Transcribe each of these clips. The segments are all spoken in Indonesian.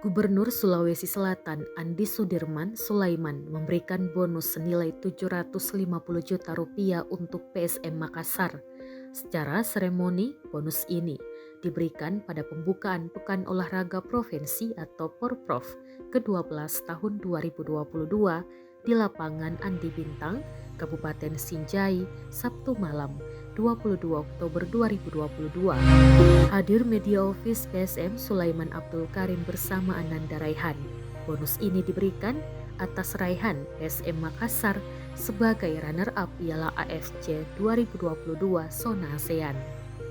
Gubernur Sulawesi Selatan Andi Sudirman Sulaiman memberikan bonus senilai 750 juta rupiah untuk PSM Makassar. Secara seremoni, bonus ini diberikan pada pembukaan Pekan Olahraga Provinsi atau Porprov ke-12 tahun 2022 di lapangan Andi Bintang, Kabupaten Sinjai, Sabtu malam 22 Oktober 2022. Hadir Media Office PSM Sulaiman Abdul Karim bersama Ananda Raihan. Bonus ini diberikan atas raihan PSM Makassar sebagai runner-up Piala AFC 2022 Zona ASEAN.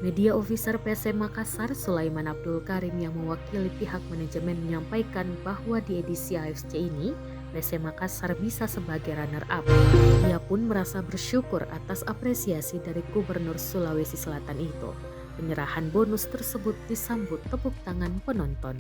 Media Officer PSM Makassar Sulaiman Abdul Karim yang mewakili pihak manajemen menyampaikan bahwa di edisi AFC ini PSM Makassar bisa sebagai runner-up. Ia pun merasa bersyukur atas apresiasi dari Gubernur Sulawesi Selatan itu. Penyerahan bonus tersebut disambut tepuk tangan penonton.